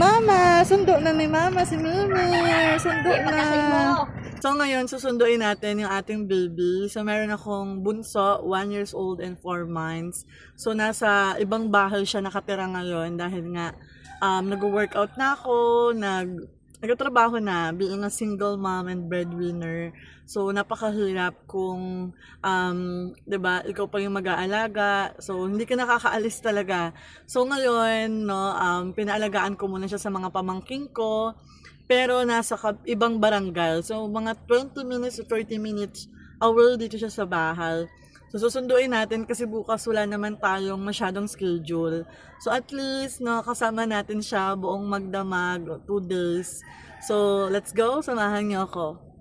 Mama, sundo na ni Mama si Mimi. Sundo na. So ngayon, susunduin natin yung ating baby. So meron akong bunso, 1 years old and 4 months. So nasa ibang bahay siya nakatira ngayon dahil nga nag-workout na ako, nagtatrabaho na being a single mom and breadwinner. So napakahirap kung 'di ba, ikaw pa yung mag-aalaga. So hindi ka nakakaalis talaga. So ngayon, no, pinaalagaan ko muna siya sa mga pamangking ko. Pero nasa ibang barangay. So, mga 20 minutes to 30 minutes away dito siya sa bahay. So, susunduin natin kasi bukas wala naman tayong masyadong schedule. So, at least, no, kasama natin siya buong magdamag, 2 days. So, let's go. Samahan niyo ako.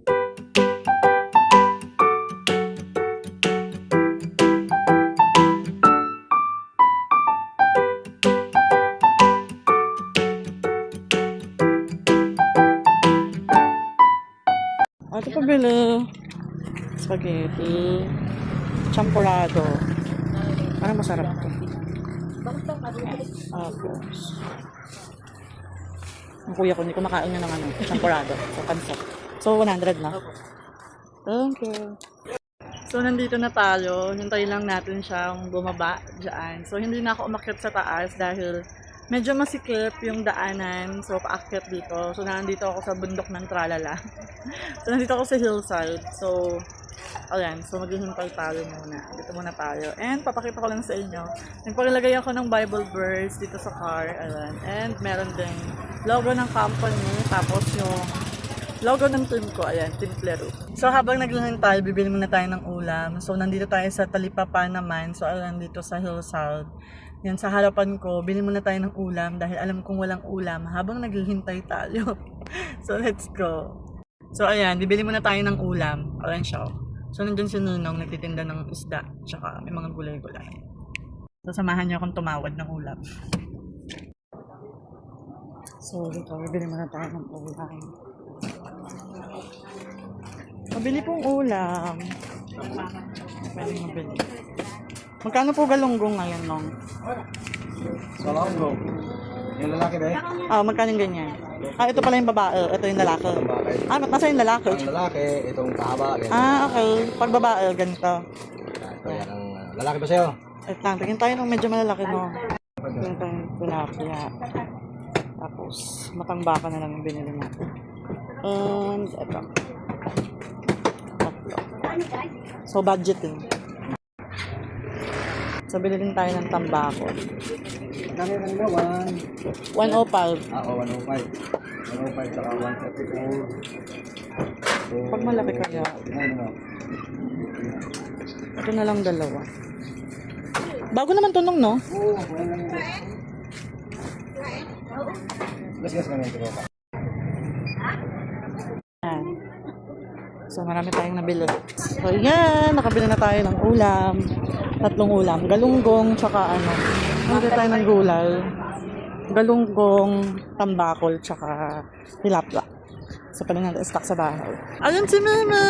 Ito pabili. Spaghetti. Champurado. Parang masarap ito. Tapos. Ang kuya ko, hindi ko makain niya ng champurado. So, pansat. So, 100 na. Thank you. So, nandito na tayo. Hintayin lang natin siyang bumaba dyan. So, hindi na ako umakyat sa taas dahil medyo masikip yung daanan. So, paakyat dito. So, nandito ako sa bundok ng Tralala. So, nandito ako sa hillside. So, ayan. So, maghihintay tayo muna. Dito muna tayo. And, papakita ko lang sa inyo. Nagpakilagay ako ng Bible verse dito sa car. Ayan. And, meron din logo ng company. Tapos, yung logo ng team ko. Ayan, Team Plero. So, habang naghihintay, bibili muna tayo ng ulam. So, nandito tayo sa Talipapa naman. So, ayan, dito sa hillside. Yan, sa harapan ko, bili muna tayo ng ulam dahil alam kong walang ulam habang naghihintay tayo. So, let's go. So, ayan, bibili muna tayo ng ulam. Ayan siya. So, nandun si Ninong, nagtitinda ng isda. Tsaka may mga gulay-gulay. So, samahan niyo akong tumawad ng ulam. So, dito, bibili muna tayo ng ulam. Mabili pong ulam. Pwede mabili. Magkano po galunggong ngayon, Nong? Sa galunggong. Yung lalaki ba eh? Magkano yung ganyan? Ito pala yung babae. Ito yung lalaki. Bakit? Nasa yung lalaki? Ang lalaki, itong kahaba. Okay. Pag babae, ganito. Ito yan ang lalaki ba sa'yo? Ito lang. Tingin tayo ng medyo malalaki, no? Tingin tayo ng tilapia. Tapos, matambaka na lang yung binili natin. And, ito. Tatlo. So, budgeting. So, bilhin tayo ng tambako. Kami kanina, 105. Oo, 105. 105 saka 134. So, Pag malaki kaya, ito na lang dalawa. Bago naman to, Nong, no? Oo, wala lang yun. Gas kami ito pa. Yan. So, marami tayong nabili. So, yan. Nakabili na tayo ng ulam. 3 ulam. Galunggong, tsaka nakabili tayo ng gulay. Galunggong, tambakol, tsaka tilapia. So, pwede natin stock sa bahay. Ayun si Mimi!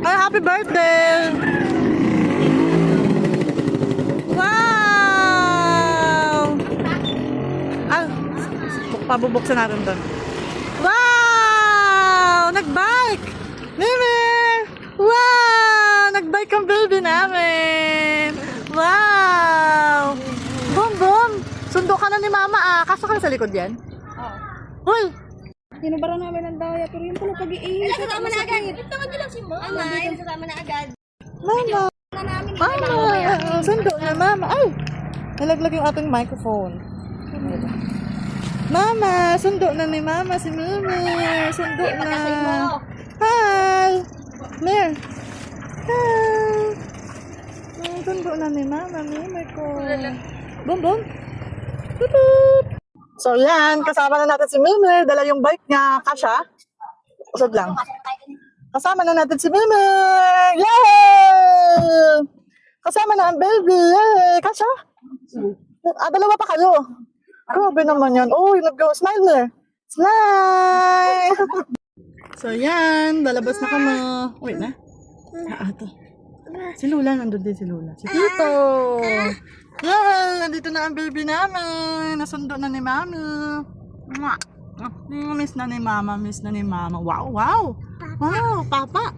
Ay, happy birthday! Wow! Pabubuksan natin doon. Wow! Nag-bike! Mimi! Wow! Nag-bike ang baby namin! Wow! Boom, boom! Sundo ka na ni Mama Kaso ka sa likod yan? Oo. Uy! Pinabara namin ang daya, pero yung pala pag-iihis. Kasama na agad. Ito nga lang si Mama. Kasama na agad. Mama! Na namin. Mama! Sundo na Mama! Ay! Nalaglag yung ating microphone. Mama! Sundo na ni Mama si Mimi! Sundo na! Hi! Mer! Hi! Sundo na ni Mama, Mimi ko. Boom, boom! Tutut! So yan, kasama na natin si Mimi. Dala yung bike niya. Kasha? Usod lang. Kasama na natin si Mimi! Yay! Kasama na ang baby! Yay! Kasha? Dalawa pa kayo. Grabe naman yan. Uy, nag-go. Smile there. Smile! So yan, lalabas na kami. Wait na. Ito. Si Lula, nandun din si Lula. Si Tito! Yay! Nandito na ang baby namin. Nasundo na ni Mami. Mwah! Miss na ni mama, miss na ni mama. Wow, wow! Wow, papa!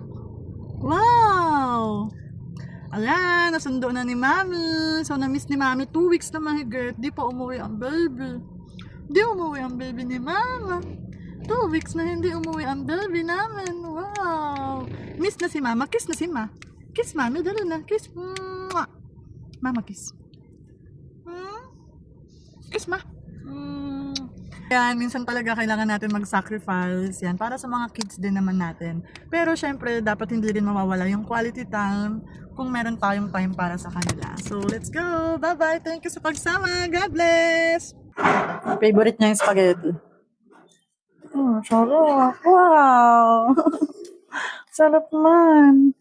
Wow! Ayan, nasundo na ni mami. So, na-miss ni mami 2 weeks na mahigit. Di pa umuwi ang baby. Di umuwi ang baby ni mama. 2 weeks na hindi umuwi ang baby namin. Wow! Miss na si mama. Kiss na si ma. Kiss mami, dali na. Kiss. Mwah! Mama, kiss. Kiss ma. Yan, minsan talaga kailangan natin mag-sacrifice yan para sa mga kids din naman natin. Pero syempre, dapat hindi rin mawawala yung quality time kung meron tayong time para sa kanila. So, let's go! Bye-bye! Thank you sa pagsama! God bless! Favorite niya yung spaghetti. Oh, sarap! Wow! Sarap man!